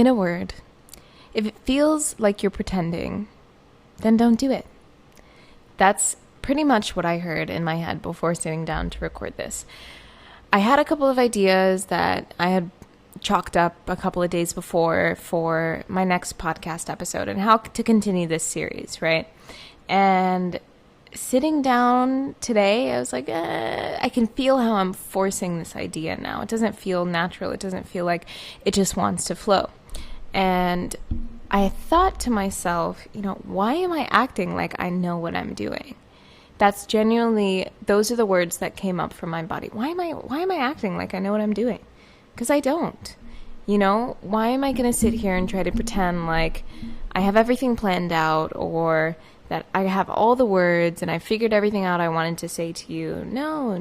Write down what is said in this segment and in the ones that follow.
In a word, if it feels like you're pretending, then don't do it. That's pretty much what I heard in my head before sitting down to record this. I had a couple of ideas that I had chalked up a couple of days before for my next podcast episode and how to continue this series, right? And sitting down today, I was like, I can feel how I'm forcing this idea now. It doesn't feel natural. It doesn't feel like it just wants to flow. And I thought to myself, why am I acting like I know what I'm doing? That's genuinely, those are the words that came up from my body. Why am I acting like I know what I'm doing? Because I don't. Why am I going to sit here and try to pretend like I have everything planned out, or that I have all the words and I figured everything out I wanted to say to you? No.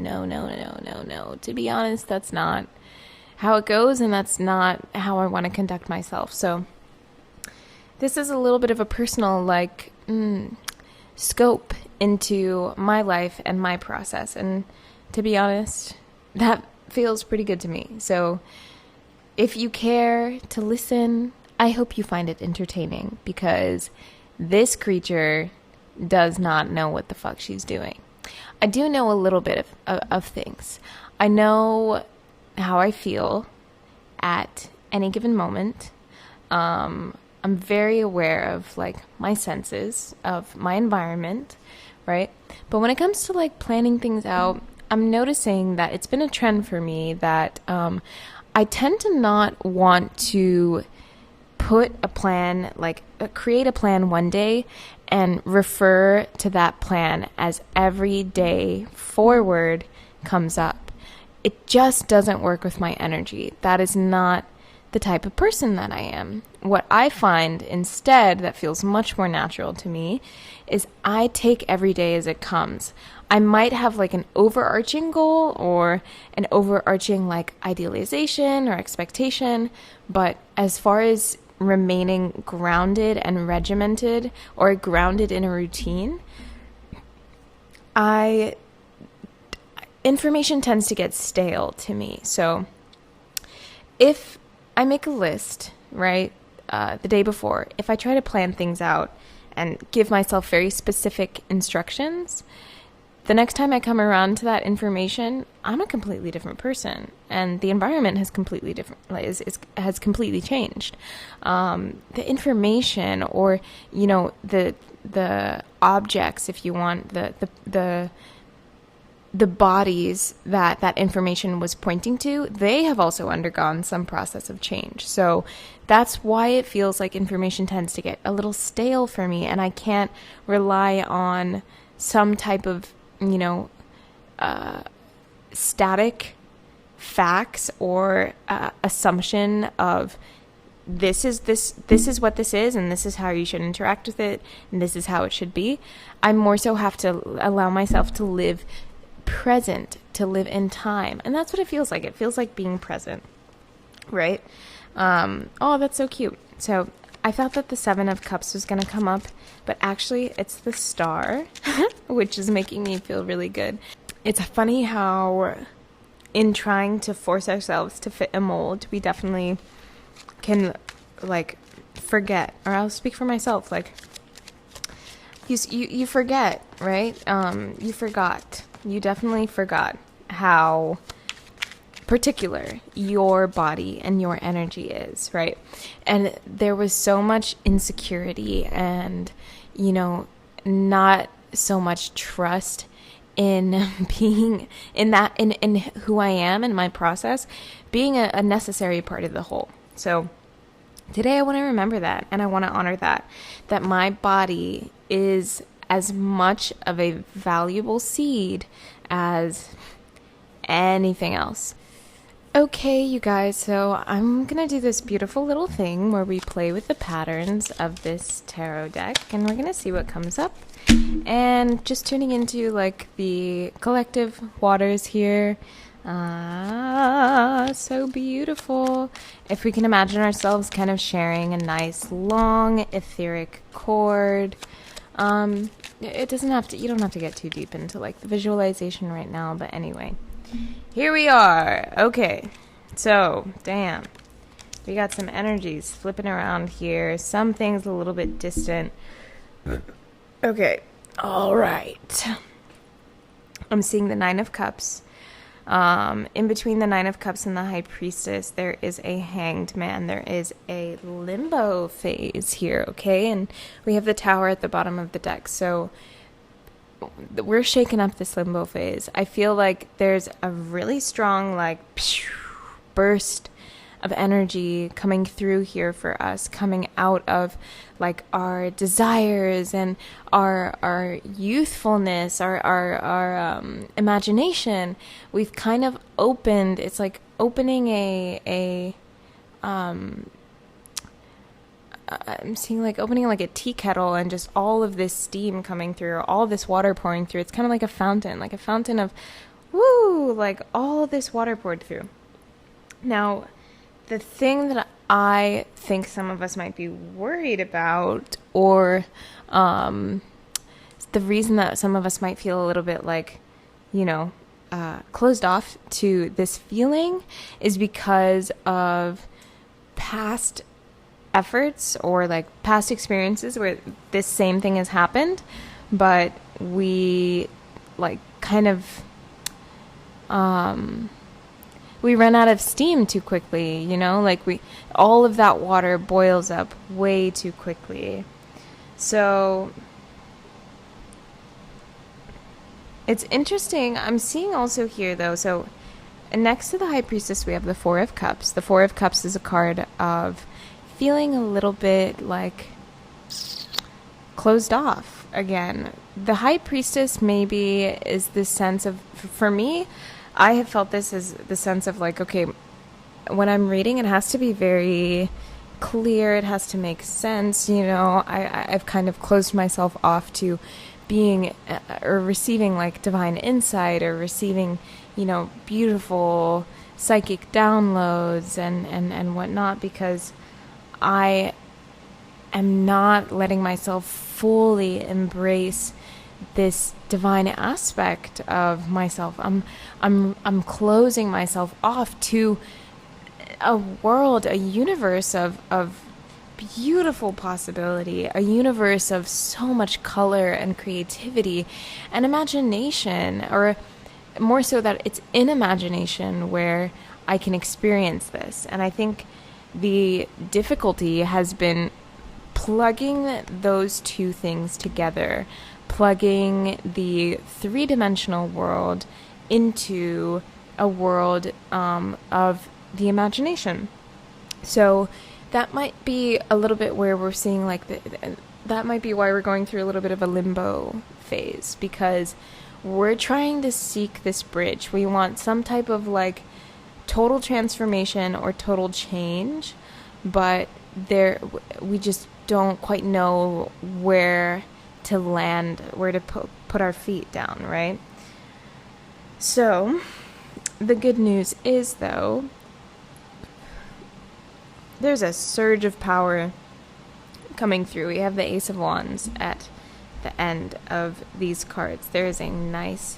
To be honest, that's not how it goes, and that's not how I want to conduct myself. So this is a little bit of a personal scope into my life and my process. And to be honest, that feels pretty good to me. So if you care to listen, I hope you find it entertaining, because this creature does not know what the fuck she's doing. I do know a little bit of things. I know how I feel at any given moment. I'm very aware of my senses, of my environment, right? But when it comes to planning things out, I'm noticing that it's been a trend for me that I tend to not want to put a plan, create a plan one day and refer to that plan as every day forward comes up. It just doesn't work with my energy. That is not the type of person that I am. What I find instead that feels much more natural to me is I take every day as it comes. I might have an overarching goal or an overarching idealization or expectation, but as far as remaining grounded and regimented or grounded in a routine, information tends to get stale to me. So if I make a list, right, the day before, if I try to plan things out and give myself very specific instructions, the next time I come around to that information, I'm a completely different person, and the environment has completely has completely changed. The information, or the objects, if you want, the bodies that information was pointing to, they have also undergone some process of change. So that's why it feels like information tends to get a little stale for me, and I can't rely on some type of static facts or assumption of this is what this is, and this is how you should interact with it, and this is how it should be. I more so have to allow myself to live present, to live in time, and that's what it feels like. It feels like being present, right? Oh, that's so cute. So I thought that the 7 of Cups was going to come up, but actually it's the Star, which is making me feel really good. It's funny how in trying to force ourselves to fit a mold, we definitely can forget, or I'll speak for myself, you forget, right? You definitely forgot how particular your body and your energy is, right? And there was so much insecurity and, not so much trust in being in who I am and my process being a necessary part of the whole. So today I want to remember that, and I want to honor that my body is as much of a valuable seed as anything else. Okay, you guys, so I'm going to do this beautiful little thing where we play with the patterns of this tarot deck, and we're going to see what comes up. And just tuning into the collective waters here. So beautiful. If we can imagine ourselves kind of sharing a nice long etheric cord. It doesn't have to, you don't have to get too deep into the visualization right now, but anyway. Here we are. Okay. So, damn. We got some energies flipping around here. Some things a little bit distant. Okay. All right. I'm seeing the Nine of Cups. In between the Nine of Cups and the High Priestess, there is a Hanged Man. There is a limbo phase here, okay? And we have the Tower at the bottom of the deck. So we're shaking up this limbo phase. I feel like there's a really strong, like, burst of energy coming through here for us, coming out of like our desires and our youthfulness, our imagination. We've kind of opened. It's like opening I'm seeing like opening like a tea kettle and just all of this steam coming through, all this water pouring through. It's kind of like a fountain of woo, like all this water poured through. Now, the thing that I think some of us might be worried about, or the reason that some of us might feel a little bit like, closed off to this feeling, is because of past efforts or like past experiences where this same thing has happened, but we like kind of we run out of steam too quickly, like all of that water boils up way too quickly. So it's interesting. I'm seeing also here though, so next to the High Priestess, we have the Four of Cups. The Four of Cups is a card of feeling a little bit like closed off again. The High Priestess maybe is this sense of, for me, I have felt this as the sense of like, okay, when I'm reading, it has to be very clear. It has to make sense. I've kind of closed myself off to being or receiving like divine insight or receiving, beautiful psychic downloads and whatnot, because I am not letting myself fully embrace this divine aspect of myself. I'm closing myself off to a world, a universe of beautiful possibility, a universe of so much color and creativity and imagination, or more so that it's in imagination where I can experience this. And I think the difficulty has been plugging those two things together, plugging the three-dimensional world into a world of the imagination. So that might be a little bit where we're seeing like that might be why we're going through a little bit of a limbo phase, because we're trying to seek this bridge. We want some type of like total transformation or total change, but we just don't quite know where to land, where to put our feet down, right? So the good news is, though, there's a surge of power coming through. We have the Ace of Wands at the end of these cards. There is a nice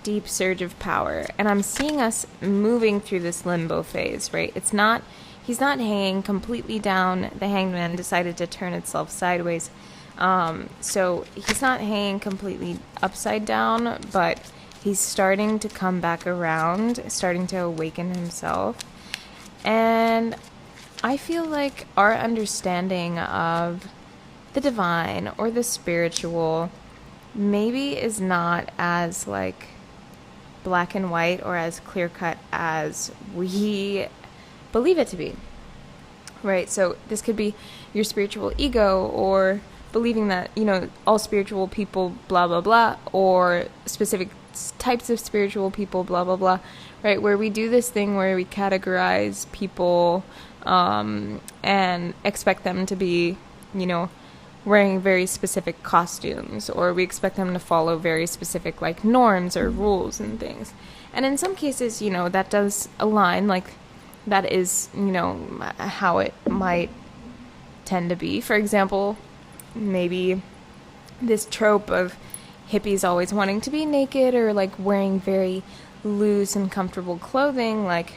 deep surge of power, and I'm seeing us moving through this limbo phase, right? He's not hanging completely down. The Hanged Man decided to turn itself sideways. So he's not hanging completely upside down, but he's starting to come back around, starting to awaken himself. And I feel like our understanding of the divine or the spiritual maybe is not as like black and white or as clear-cut as we believe it to be, right? So this could be your spiritual ego, or believing that, all spiritual people, blah, blah, blah, or specific types of spiritual people, blah, blah, blah, right? Where we do this thing where we categorize people and expect them to be, wearing very specific costumes, or we expect them to follow very specific, like, norms or rules and things. And in some cases, that does align, like, that is, how it might tend to be. For example, maybe this trope of hippies always wanting to be naked, or like wearing very loose and comfortable clothing, like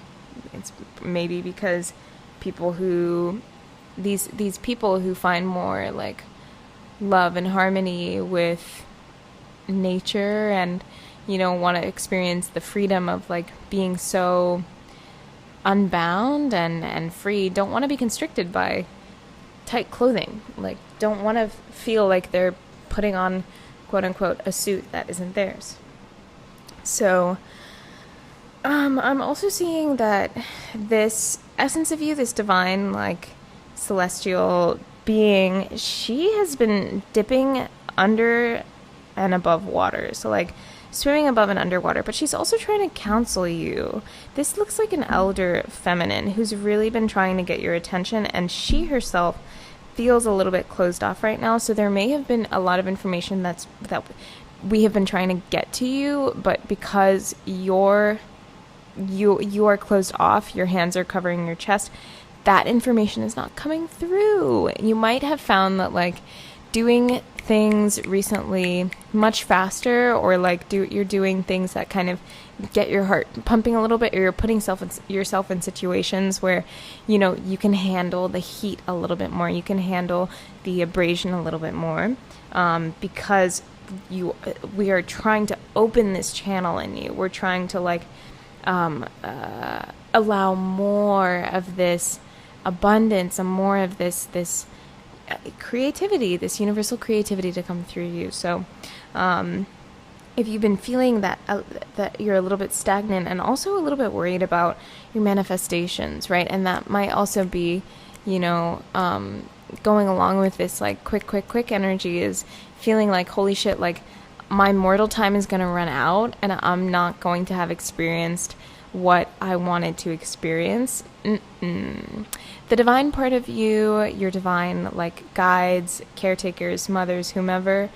it's maybe because people who, these people who find more like love and harmony with nature, and want to experience the freedom of like being so unbound and free, don't want to be constricted by tight clothing, like don't want to feel like they're putting on, quote unquote, a suit that isn't theirs. So I'm also seeing that this essence of you, this divine, like celestial being, she has been dipping under and above water. So like swimming above and underwater, but she's also trying to counsel you. This looks like an elder feminine who's really been trying to get your attention, and she herself feels a little bit closed off right now. So there may have been a lot of information that we have been trying to get to you, but because you are closed off, your hands are covering your chest, that information is not coming through. You might have found that like doing things recently much faster, or like you're doing things that kind of get your heart pumping a little bit, or you're putting yourself in situations where you can handle the heat a little bit more, you can handle the abrasion a little bit more, because we are trying to open this channel in you. We're trying to like allow more of this abundance and more of this creativity, this universal creativity to come through you. So if you've been feeling that you're a little bit stagnant and also a little bit worried about your manifestations, right? And that might also be, going along with this like quick energy, is feeling like, holy shit, like my mortal time is going to run out and I'm not going to have experienced what I wanted to experience. The divine part of you, your divine like guides, caretakers, mothers, whomever,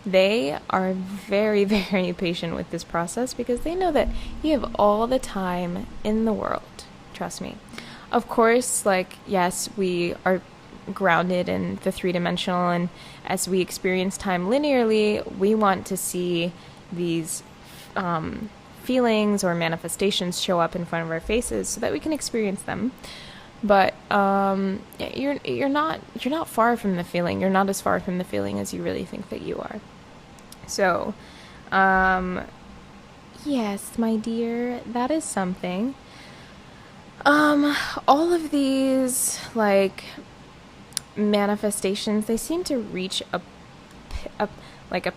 they are very, very patient with this process because they know that you have all the time in the world. Trust me. Of course, like, yes, we are grounded in the three-dimensional, and as we experience time linearly, we want to see these feelings or manifestations show up in front of our faces so that we can experience them. But you're not far from the feeling. You're not as far from the feeling as you really think that you are. So, yes, my dear, that is something. All of these like manifestations, they seem to reach a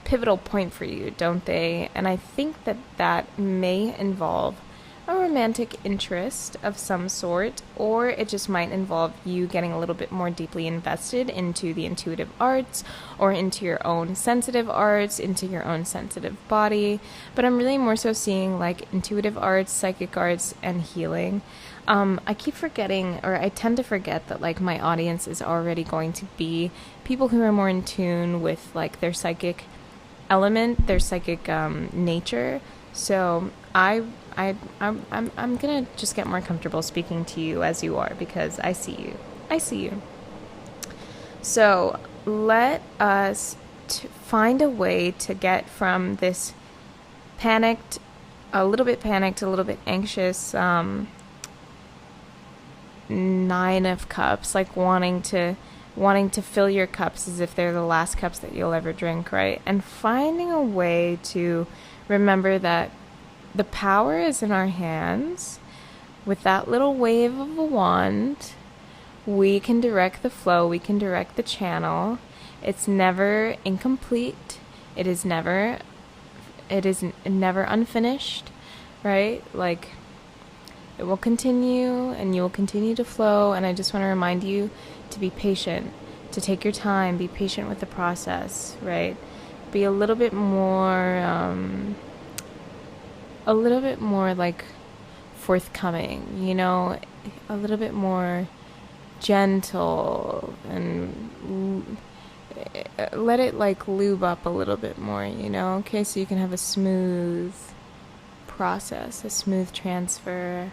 pivotal point for you, don't they? And I think that may involve a romantic interest of some sort, or it just might involve you getting a little bit more deeply invested into the intuitive arts, or into your own sensitive arts, into your own sensitive body. But I'm really more so seeing like intuitive arts, psychic arts, and healing. I keep forgetting, or I tend to forget that like my audience is already going to be people who are more in tune with like their psychic element, their psychic nature. So I'm gonna just get more comfortable speaking to you as you are, because I see you. So let us find a way to get from this a little bit anxious, 9 of cups, like wanting to fill your cups as if they're the last cups that you'll ever drink, right? And finding a way to remember that the power is in our hands. With that little wave of a wand, we can direct the flow, we can direct the channel. It's never incomplete. It is never unfinished, right? Like, it will continue and you will continue to flow. And I just want to remind you to be patient, to take your time, be patient with the process, right? Be a little bit more like forthcoming, a little bit more gentle, and let it like lube up a little bit more, okay? So you can have a smooth process, a smooth transfer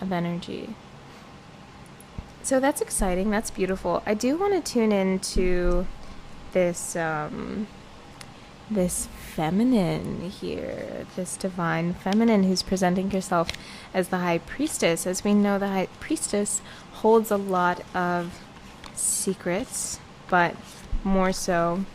of energy. So that's exciting. That's beautiful. I do want to tune into this this feminine here, this divine feminine who's presenting herself as the high priestess. As we know, the high priestess holds a lot of secrets, but more so,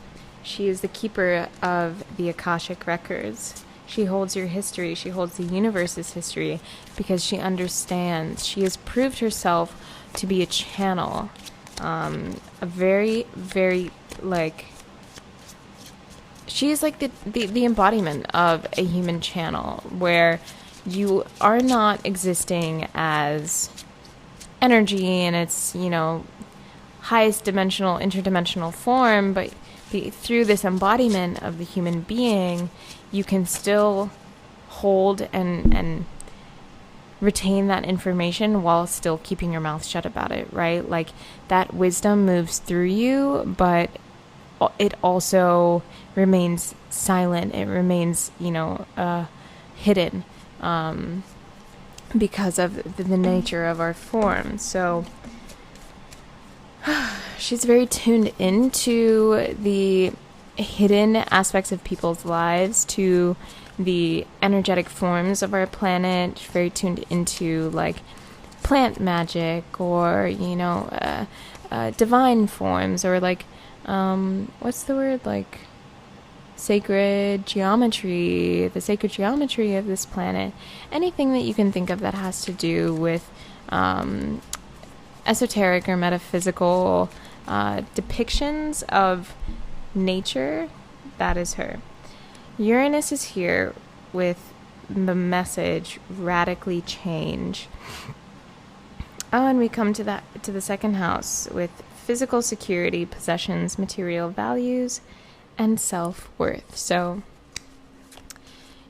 she is the keeper of the Akashic records. She holds your history. She holds the universe's history because she understands. She has proved herself to be a channel. A very, very, like, she is like the embodiment of a human channel where you are not existing as energy in its, highest dimensional, interdimensional form, but through this embodiment of the human being, you can still hold and retain that information while still keeping your mouth shut about it, right? Like, that wisdom moves through you, but it also remains silent. It remains, hidden because of the nature of our form. So she's very tuned into the hidden aspects of people's lives, to the energetic forms of our planet. She's very tuned into, like, plant magic or, divine forms, or, like, what's the word? Like, sacred geometry, the sacred geometry of this planet. Anything that you can think of that has to do with esoteric or metaphysical depictions of nature, that is her. Uranus is here with the message radically change. Oh, and we come to the second house with physical security, possessions, material values, and self-worth. So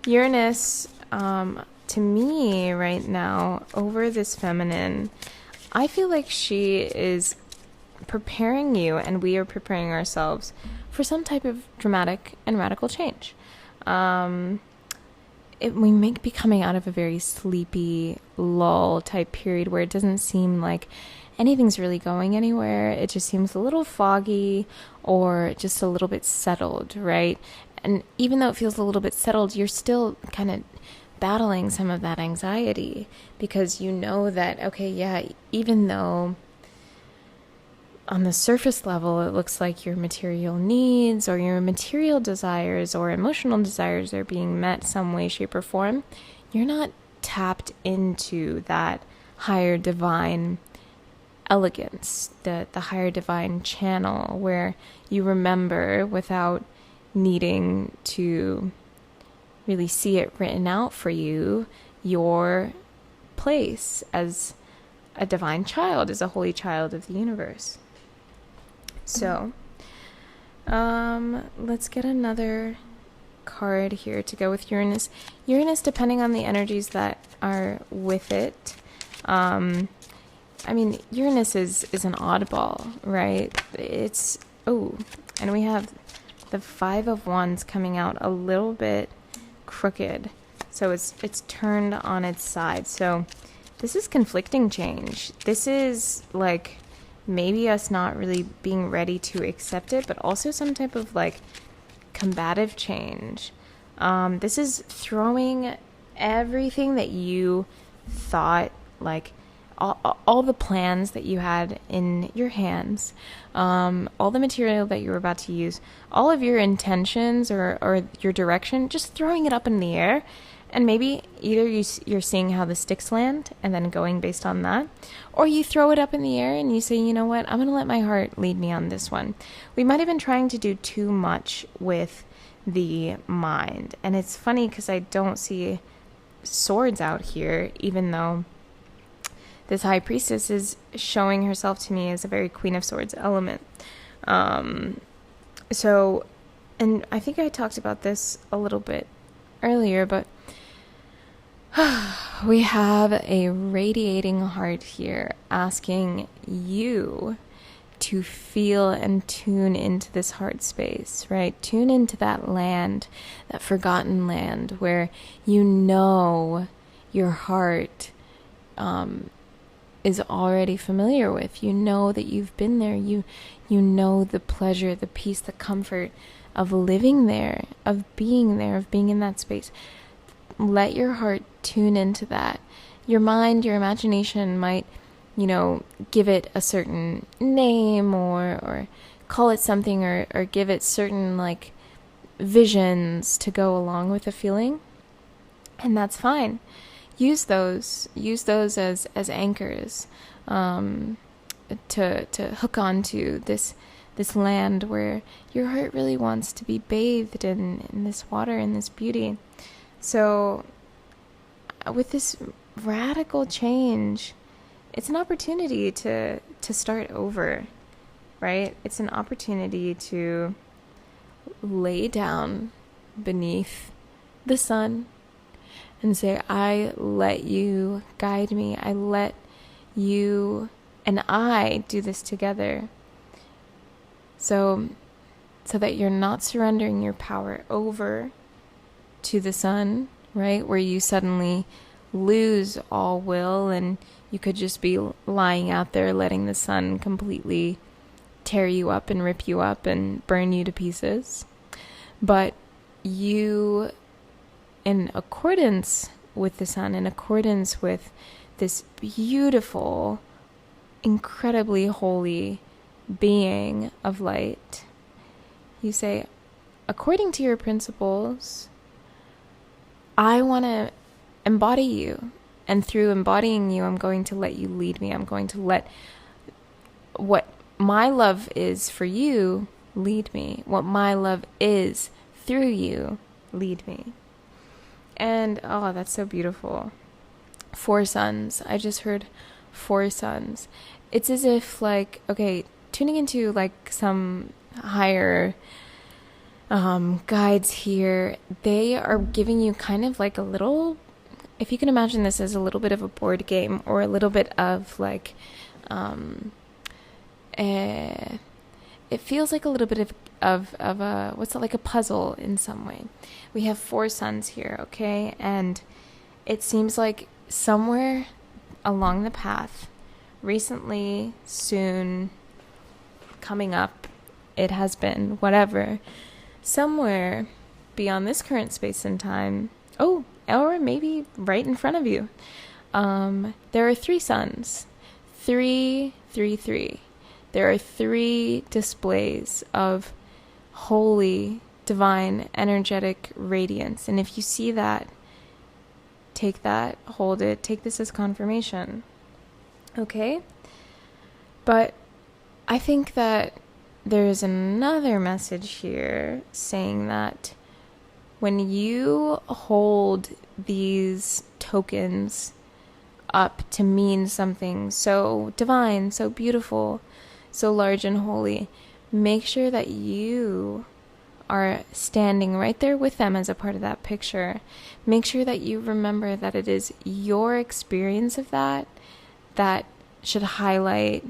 Uranus, to me right now, over this feminine, I feel like she is preparing you, and we are preparing ourselves for some type of dramatic and radical change. We may be coming out of a very sleepy lull type period where it doesn't seem like anything's really going anywhere. It just seems a little foggy or just a little bit settled, right? And even though it feels a little bit settled, you're still kind of battling some of that anxiety because you know that, okay, yeah, even though on the surface level it looks like your material needs or your material desires or emotional desires are being met some way, shape, or form, you're not tapped into that higher divine elegance, the higher divine channel where you remember without needing to really see it written out for you, your place as a divine child, as a holy child of the universe. So, let's get another card here to go with Uranus. Uranus, depending on the energies that are with it, Uranus is an oddball, right? And we have the Five of Wands coming out a little bit crooked. So it's turned on its side. So this is conflicting change. This is like maybe us not really being ready to accept it, but also some type of like combative change. This is throwing everything that you thought, like all the plans that you had in your hands, all the material that you were about to use, all of your intentions or your direction, just throwing it up in the air. And maybe either you're seeing how the sticks land and then going based on that, or you throw it up in the air and you say, you know what, I'm going to let my heart lead me on this one. We might have been trying to do too much with the mind. And it's funny because I don't see swords out here, even though this high priestess is showing herself to me as a very Queen of Swords element. So, and I think I talked about this a little bit earlier, but we have a radiating heart here asking you to feel and tune into this heart space, right? Tune into that land, that forgotten land where you know your heart is already familiar with. You know that you've been there. You know the pleasure, the peace, the comfort of living there, of being there, of being in that space. Let your heart tune into that. Your mind, your imagination might, give it a certain name or call it something or give it certain like visions to go along with the feeling. And that's fine. Use those as anchors to hook onto this land where your heart really wants to be bathed in this water and this beauty. So with this radical change, it's an opportunity to start over, right? It's an opportunity to lay down beneath the sun and say, I let you guide me. I let you and I do this together. So that you're not surrendering your power over to the sun, right? Where you suddenly lose all will and you could just be lying out there letting the sun completely tear you up and rip you up and burn you to pieces. But you, in accordance with the sun, in accordance with this beautiful, incredibly holy being of light, you say, according to your principles, I want to embody you. And through embodying you, I'm going to let you lead me. I'm going to let what my love is for you lead me. What my love is through you lead me. And, oh, that's so beautiful. 4 suns. I just heard 4 suns. It's as if, like, okay, tuning into, like, some higher guides here, they are giving you kind of like a little, if you can imagine this as a little bit of a board game or a little bit of like, it feels like a little bit of a, what's it, like a puzzle in some way. We have 4 suns here, okay? And it seems like somewhere along the path, recently, soon, coming up, it has been, whatever, somewhere beyond this current space and time, or maybe right in front of you, there are 3 suns. 3, 3, 3. There are 3 displays of holy, divine, energetic radiance. And if you see that, take that, hold it, take this as confirmation. Okay? But I think that there's another message here saying that when you hold these tokens up to mean something so divine, so beautiful, so large and holy, make sure that you are standing right there with them as a part of that picture. Make sure that you remember that it is your experience of that should highlight,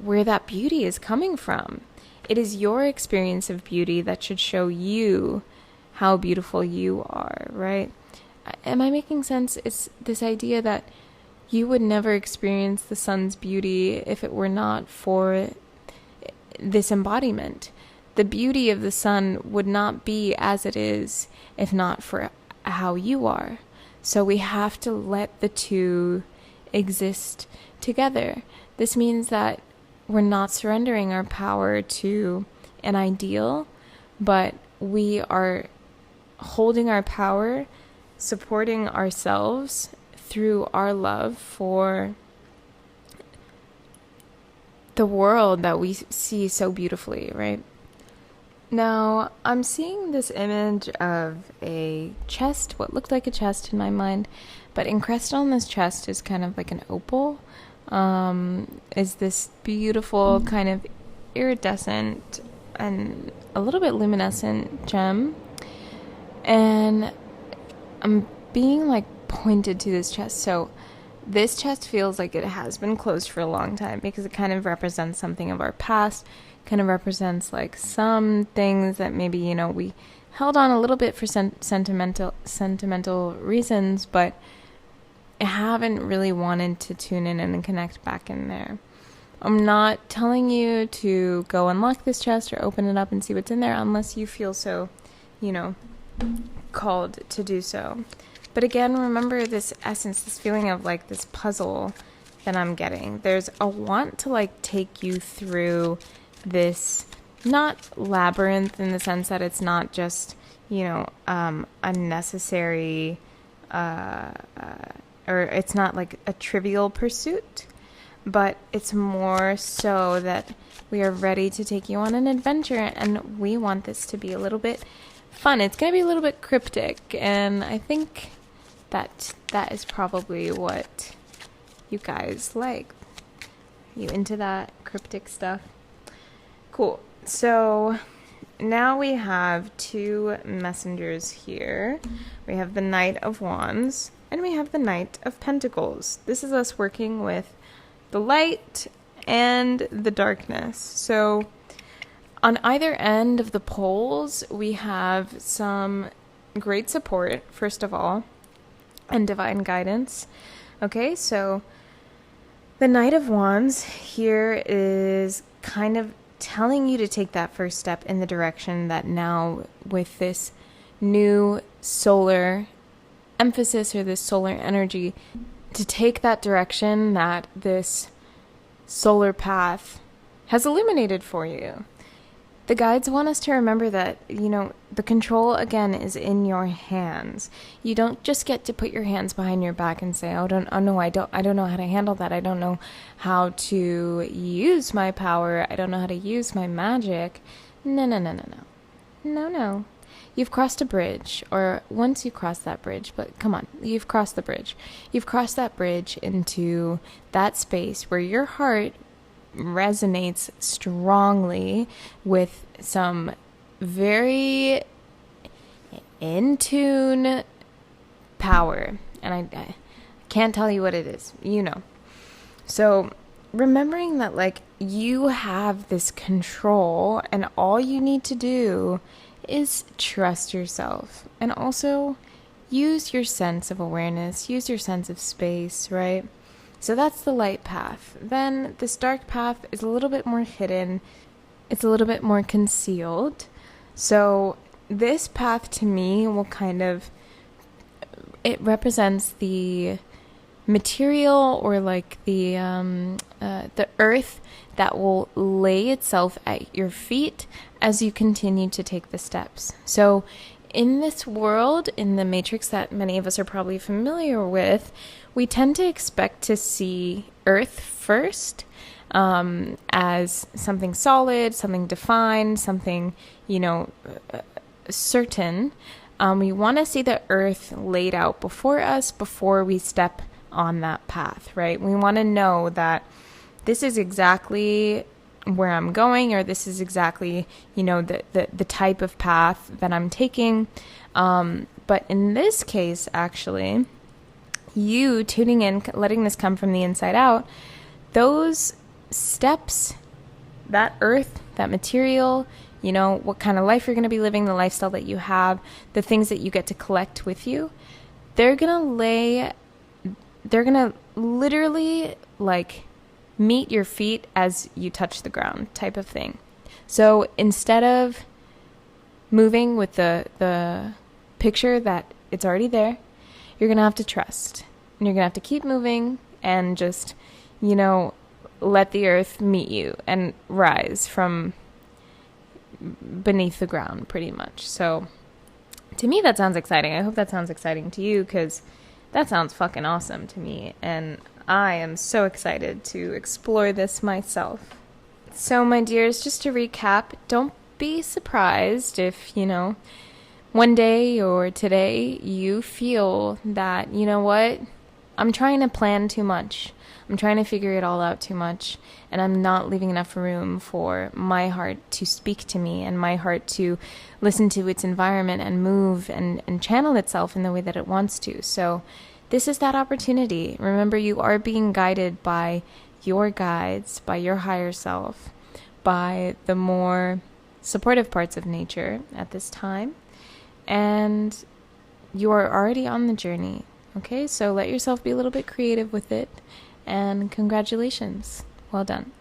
where that beauty is coming from. It is your experience of beauty that should show you how beautiful you are, right? Am I making sense? It's this idea that you would never experience the sun's beauty if it were not for this embodiment. The beauty of the sun would not be as it is if not for how you are. So we have to let the two exist together. This means that we're not surrendering our power to an ideal, but we are holding our power, supporting ourselves through our love for the world that we see so beautifully, right? Now, I'm seeing this image of a chest, what looked like a chest in my mind, but encrusted on this chest is kind of like an opal. Is this beautiful kind of iridescent and a little bit luminescent gem. And I'm being like pointed to this chest. So this chest feels like it has been closed for a long time because it kind of represents something of our past, kind of represents like some things that maybe, we held on a little bit for sentimental reasons, but I haven't really wanted to tune in and connect back in there. I'm not telling you to go unlock this chest or open it up and see what's in there unless you feel so, called to do so. But again, remember this essence, this feeling of like this puzzle that I'm getting. There's a want to like take you through this, not labyrinth in the sense that it's not just, unnecessary, or it's not like a trivial pursuit, but it's more so that we are ready to take you on an adventure, and we want this to be a little bit fun. It's going to be a little bit cryptic, and I think that is probably what you guys like. You into that cryptic stuff? Cool. So now we have two messengers here. We have the Knight of Wands and we have the Knight of Pentacles. This is us working with the light and the darkness. So on either end of the poles, we have some great support, first of all, and divine guidance. Okay, so the Knight of Wands here is kind of telling you to take that first step in the direction that now, with this new solar emphasis or this solar energy, to take that direction that this solar path has illuminated for you. The guides want us to remember that, the control, again, is in your hands. You don't just get to put your hands behind your back and say, I don't know how to handle that. I don't know how to use my power. I don't know how to use my magic. No. You've crossed a bridge, or once you cross that bridge, but come on, you've crossed the bridge. You've crossed that bridge into that space where your heart resonates strongly with some very in tune power, and I can't tell you what it is, so remembering that like you have this control, and all you need to do is trust yourself, and also use your sense of awareness, use your sense of space, right? So that's the light path. Then this dark path is a little bit more hidden. It's a little bit more concealed. So this path to me will it represents the material, or like the earth that will lay itself at your feet as you continue to take the steps. So in this world, in the matrix that many of us are probably familiar with, we tend to expect to see Earth first, as something solid, something defined, something, certain. We want to see the Earth laid out before us before we step on that path, right? We want to know that this is exactly where I'm going, or this is exactly, the type of path that I'm taking. But in this case, actually, you tuning in, letting this come from the inside out, those steps, that earth, that material, what kind of life you're going to be living, the lifestyle that you have, the things that you get to collect with you, they're going to literally like meet your feet as you touch the ground type of thing. So instead of moving with the picture that it's already there, you're going to have to trust. And you're going to have to keep moving and just, let the earth meet you and rise from beneath the ground pretty much. So to me, that sounds exciting. I hope that sounds exciting to you, because that sounds fucking awesome to me. And I am so excited to explore this myself. So my dears, just to recap, don't be surprised if, one day or today you feel that, what, I'm trying to plan too much. I'm trying to figure it all out too much, and I'm not leaving enough room for my heart to speak to me and my heart to listen to its environment and move and channel itself in the way that it wants to. So this is that opportunity. Remember, you are being guided by your guides, by your higher self, by the more supportive parts of nature at this time. And you are already on the journey. Okay, so let yourself be a little bit creative with it. And congratulations. Well done.